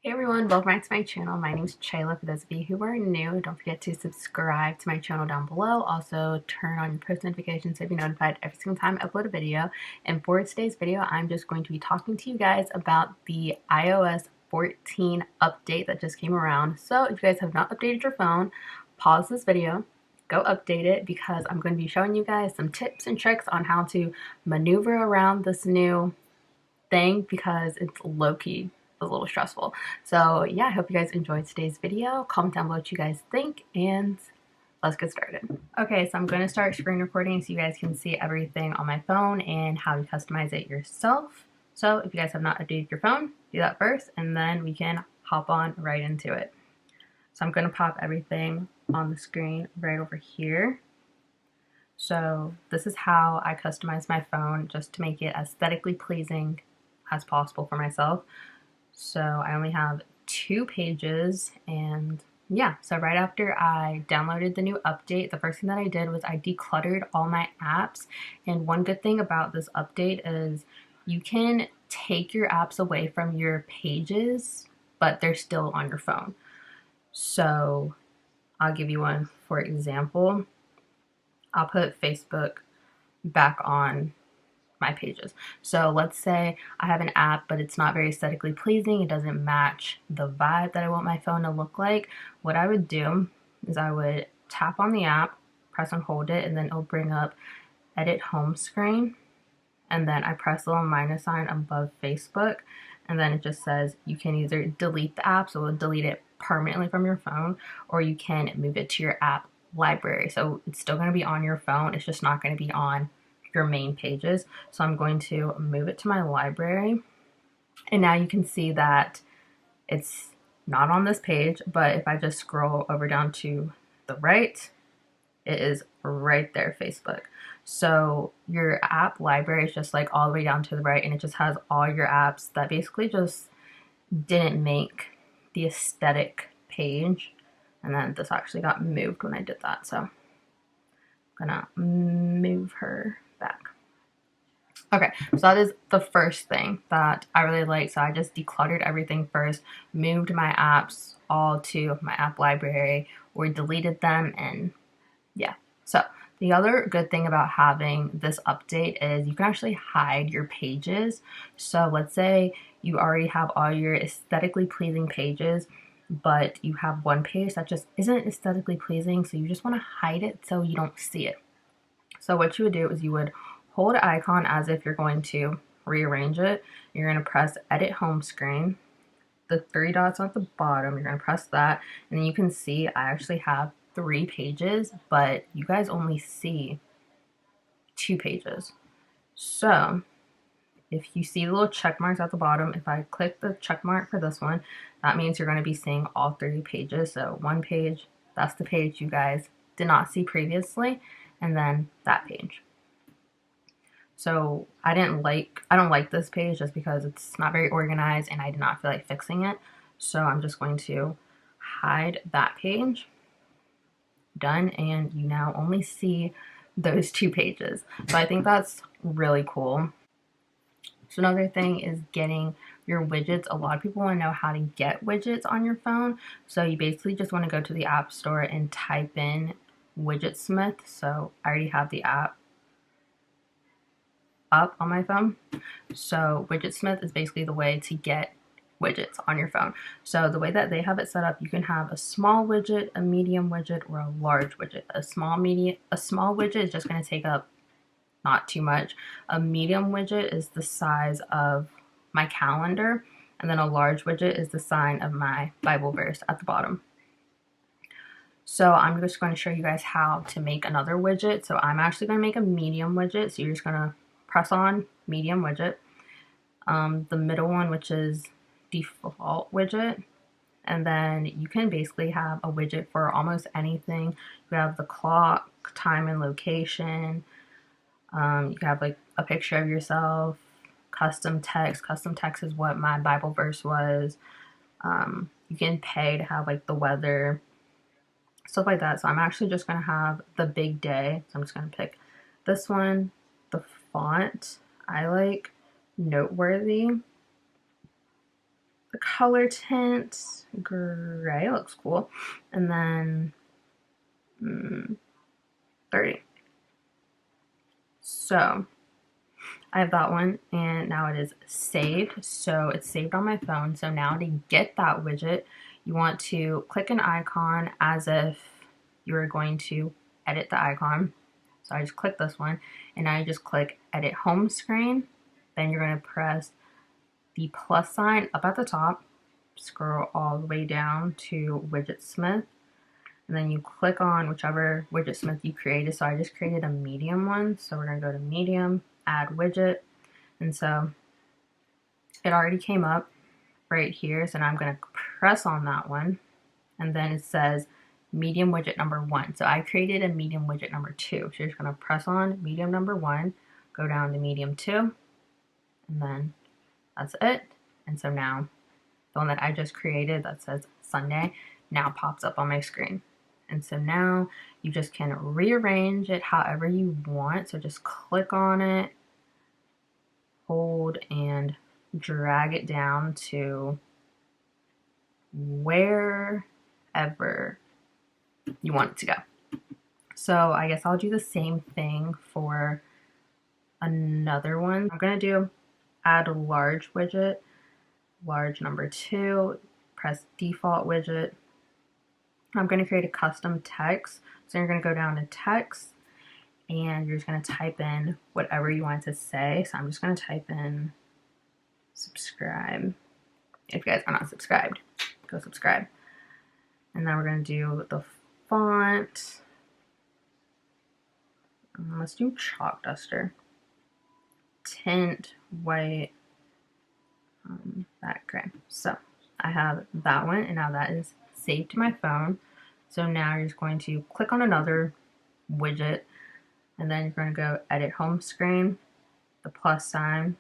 Hey everyone, welcome back to my channel. My name is Chayla. For those of you who are new, don't forget to subscribe to my channel down below. Also, turn on your post notifications so you'll be notified every single time I upload a video. And for today's video, I'm just going to be talking to you guys about the iOS 14 update that just came around. So if you guys have not updated your phone, pause this video, go update it, because I'm going to be showing you guys some tips and tricks on how to maneuver around this new thing, because it's low-key a little stressful. So yeah, I hope you guys enjoyed today's video. Comment down below what you guys think, and let's get started. Okay, so I'm going to start screen recording so you guys can see everything on my phone and how to customize it yourself. So if you guys have not updated your phone, do that first, and then we can hop on right into it. So I'm going to pop everything on the screen right over here. So this is how I customize my phone, just to make it aesthetically pleasing as possible for myself. So I only have 2 pages, and yeah, so right after I downloaded the new update, the first thing that I did was I decluttered all my apps. And one good thing about this update is you can take your apps away from your pages, but they're still on your phone. So I'll give you one for example. I'll put Facebook back on my pages. So let's say I have an app, but it's not very aesthetically pleasing. It doesn't match the vibe that I want my phone to look like. What I would do is I would tap on the app, press and hold it, and then it'll bring up edit home screen. And then I press the little minus sign above Facebook, and then it just says you can either delete the app, so it'll delete it permanently from your phone, or you can move it to your app library. So it's still going to be on your phone, it's just not going to be on your main pages. So I'm going to move it to my library, and now you can see that it's not on this page, but if I just scroll over down to the right, it is right there, Facebook. So your app library is just like all the way down to the right, and it just has all your apps that basically just didn't make the aesthetic page. And then this actually got moved when I did that, so I'm gonna move her back. Okay, so that is the first thing that I really like. So I just decluttered everything first, moved my apps all to my app library, or deleted them, and yeah. So the other good thing about having this update is you can actually hide your pages. So let's say you already have all your aesthetically pleasing pages, but you have one page that just isn't aesthetically pleasing, so you just want to hide it so you don't see it. So what you would do is you would hold an icon as if you're going to rearrange it. You're going to press edit home screen. The 3 dots at the bottom, you're going to press that, and then you can see I actually have 3 pages, but you guys only see 2 pages. So if you see the little check marks at the bottom, if I click the check mark for this one, that means you're going to be seeing all 3 pages. So one page, that's the page you guys did not see previously, and then that page. So I don't like this page just because it's not very organized and I did not feel like fixing it. So I'm just going to hide that page. Done, and you now only see those 2 pages. So I think that's really cool. So another thing is getting your widgets. A lot of people want to know how to get widgets on your phone. So you basically just want to go to the App Store and type in Widgetsmith. So I already have the app up on my phone. So Widgetsmith is basically the way to get widgets on your phone. So the way that they have it set up, you can have a small widget, a medium widget, or a large widget. A small widget is just going to take up not too much. A medium widget is the size of my calendar, and then a large widget is the sign of my Bible verse at the bottom. So I'm just going to show you guys how to make another widget. So I'm actually going to make a medium widget. So you're just going to press on medium widget. The middle one, which is default widget, and then you can basically have a widget for almost anything. You have the clock, time and location. You can have like a picture of yourself, custom text. Custom text is what my Bible verse was. You can pay to have like the weather, stuff like that. So I'm actually just going to have the big day. So I'm just going to pick this one. The font I like noteworthy. the color tint, gray, looks cool. And then 30. So I have that one, and now it is saved. So it's saved on my phone. So now to get that widget, you want to click an icon as if you were going to edit the icon. So I just click this one, and now you just click edit home screen. Then you're going to press the plus sign up at the top, scroll all the way down to Widgetsmith, and then you click on whichever Widgetsmith you created. So I just created a medium one, so we're going to go to medium, add widget, and so it already came up right here. So now I'm going to press on that one, and then it says medium widget number 1. So I created a medium widget number 2. So you're just going to press on medium number 1, go down to medium 2, and then that's it. And so now the one that I just created that says Sunday now pops up on my screen. And so now you just can rearrange it however you want. So just click on it, hold, and drag it down to wherever you want it to go. So I guess I'll do the same thing for another one. I'm going to do add a large widget, large number 2, press default widget. I'm going to create a custom text. So you're going to go down to text, and you're just going to type in whatever you want to say. So I'm just going to type in subscribe. If you guys are not subscribed, go subscribe. And then we're going to do the font. Let's do chalk duster. Tint white, that gray. So I have that one, and now that is saved to my phone. So now you're just going to click on another widget, and then you're going to go edit home screen, the plus sign,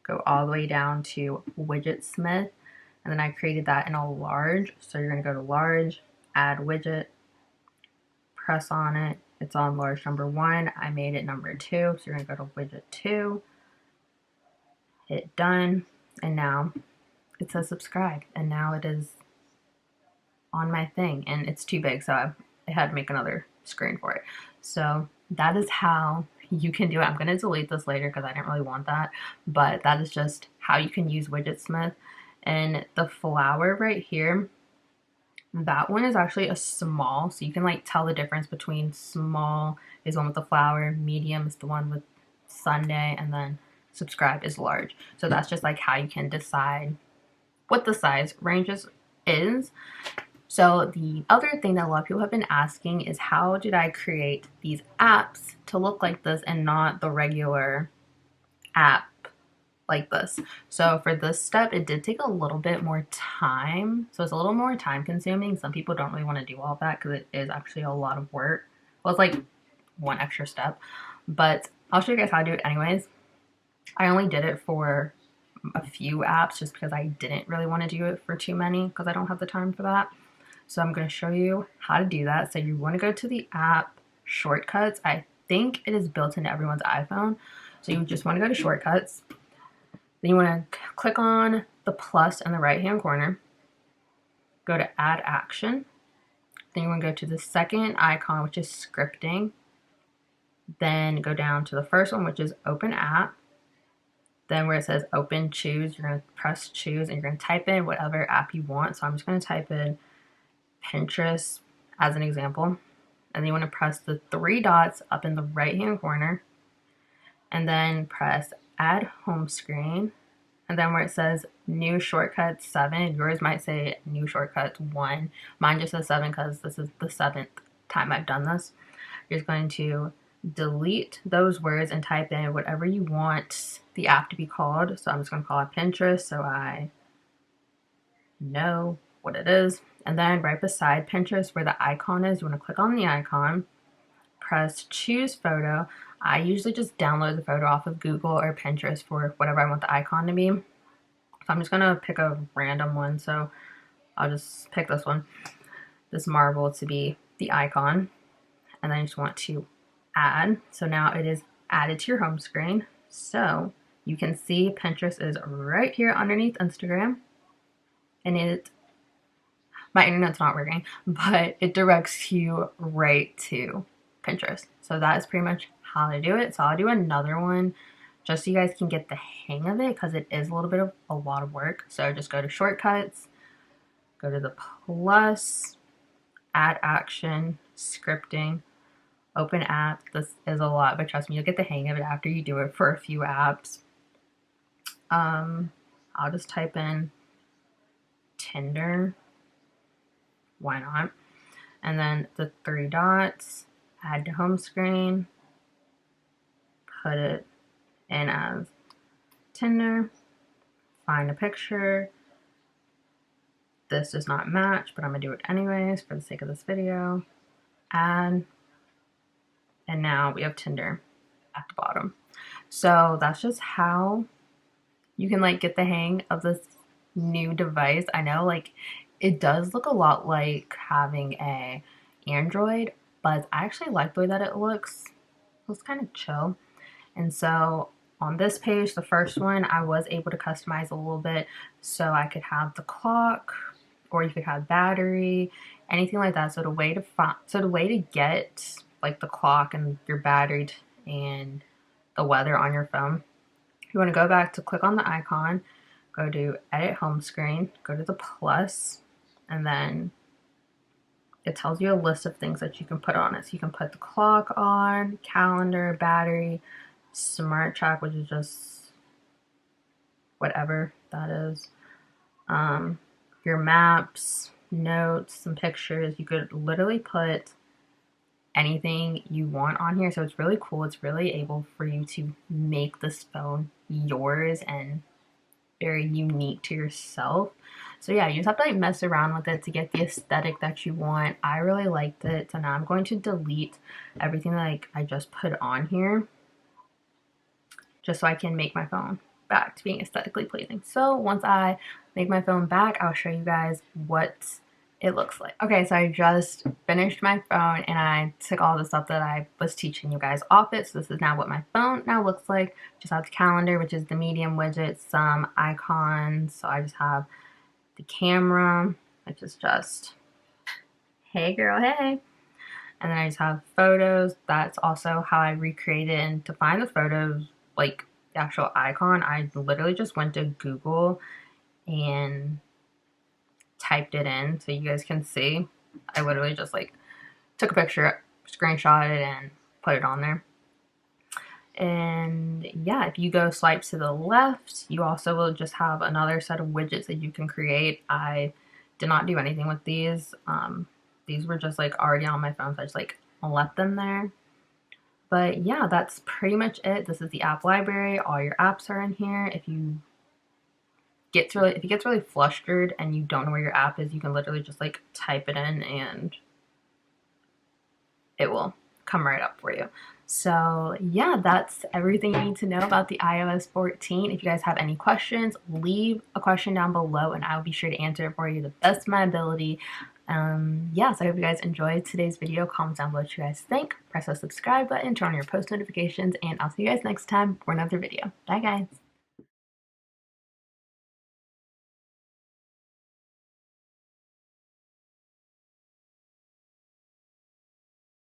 go all the way down to Widgetsmith, and then I created that in a large. So you're going to go to large, add widget, press on it. It's on large number 1. I made it number 2, so you're going to go to widget 2, hit done, and now it says subscribe, and now it is on my thing, and it's too big, so I had to make another screen for it. So that is how you can do it. I'm going to delete this later because I didn't really want that, but that is just how you can use Widgetsmith. And the flower right here, that one is actually a small, so you can like tell the difference between small is the one with the flower, medium is the one with Sunday, and then subscribe is large. So that's just like how you can decide what the size ranges is. So the other thing that a lot of people have been asking is, how did I create these apps to look like this and not the regular app like this? So for this step, it did take a little bit more time. So it's a little more time consuming. Some people don't really want to do all that because it is actually a lot of work. Well, it's like one extra step, but I'll show you guys how to do it anyways. I only did it for a few apps just because I didn't really want to do it for too many because I don't have the time for that. So I'm going to show you how to do that. So you want to go to the app shortcuts. I think it is built into everyone's iPhone. So you just want to go to shortcuts. Then you want to click on the plus in the right hand corner. Go to add action. Then you want to go to the second icon, which is scripting. Then go down to the first one, which is open app. Then where it says open, choose, you're going to press choose, and you're going to type in whatever app you want. So I'm just going to type in Pinterest as an example. And then you want to press the 3 dots up in the right hand corner, and then press add home screen. And then where it says new shortcut 7, yours might say new shortcut 1. Mine just says 7 because this is the 7th time I've done this. You're just going to delete those words and type in whatever you want the app to be called. So I'm just going to call it Pinterest so I know what it is. And then right beside Pinterest where the icon is, you want to click on the icon, press choose photo. I usually just download the photo off of Google or Pinterest for whatever I want the icon to be. So I'm just going to pick a random one. So I'll just pick this one, this marble, to be the icon. And then you just want to add. So now it is added to your home screen. So you can see Pinterest is right here underneath Instagram. and my internet's not working, but it directs you right to Pinterest. So that is pretty much how to do it. So I'll do another one just so you guys can get the hang of it, because it is a little bit of a lot of work. So just go to shortcuts, go to the plus, add action, scripting, open app. This is a lot, but trust me, you'll get the hang of it after you do it for a few apps. I'll just type in Tinder. Why not? And then the 3 dots, add to home screen, put it in as Tinder, find a picture. This does not match, but I'm gonna do it anyways for the sake of this video. Add, and now we have Tinder at the bottom. So that's just how you can like get the hang of this new device. I know like it does look a lot like having a Android, but I actually like the way that it looks. It looks kind of chill. And so on this page, the first one, I was able to customize a little bit, so I could have the clock, or you could have battery, anything like that. So the way to get like the clock and your battery and the weather on your phone, you want to go back to click on the icon, go to edit home screen, go to the plus, and then it tells you a list of things that you can put on it. So you can put the clock on, calendar, battery, smart track, which is just whatever that is, your maps, notes, some pictures. You could literally put anything you want on here. So it's really cool. It's really able for you to make this phone yours and very unique to yourself. So yeah, you just have to like mess around with it to get the aesthetic that you want. I really liked it. So now I'm going to delete everything that like I just put on here, just so I can make my phone back to being aesthetically pleasing. So once I make my phone back, I'll show you guys what it looks like. Okay, so I just finished my phone and I took all the stuff that I was teaching you guys off it. So this is now what my phone now looks like. Just have the calendar, which is the medium widget, some icons. So I just have the camera, which is just, hey girl, hey. And then I just have photos. That's also how I recreated. And to find the photos, like the actual icon, I literally just went to Google and typed it in so you guys can see. I literally just like took a picture, screenshot it, and put it on there. And yeah, if you go swipe to the left, you also will just have another set of widgets that you can create. I did not do anything with these. These were just like already on my phone, so I just like left them there. But yeah, that's pretty much it. This is the app library. All your apps are in here. If it gets really flustered and you don't know where your app is, you can literally just like type it in and it will come right up for you. So yeah, that's everything you need to know about the iOS 14. If you guys have any questions, leave a question down below and I'll be sure to answer it for you the best of my ability. Yeah, so I hope you guys enjoyed today's video. Comment down below what you guys think. Press the subscribe button, turn on your post notifications, and I'll see you guys next time for another video. Bye guys.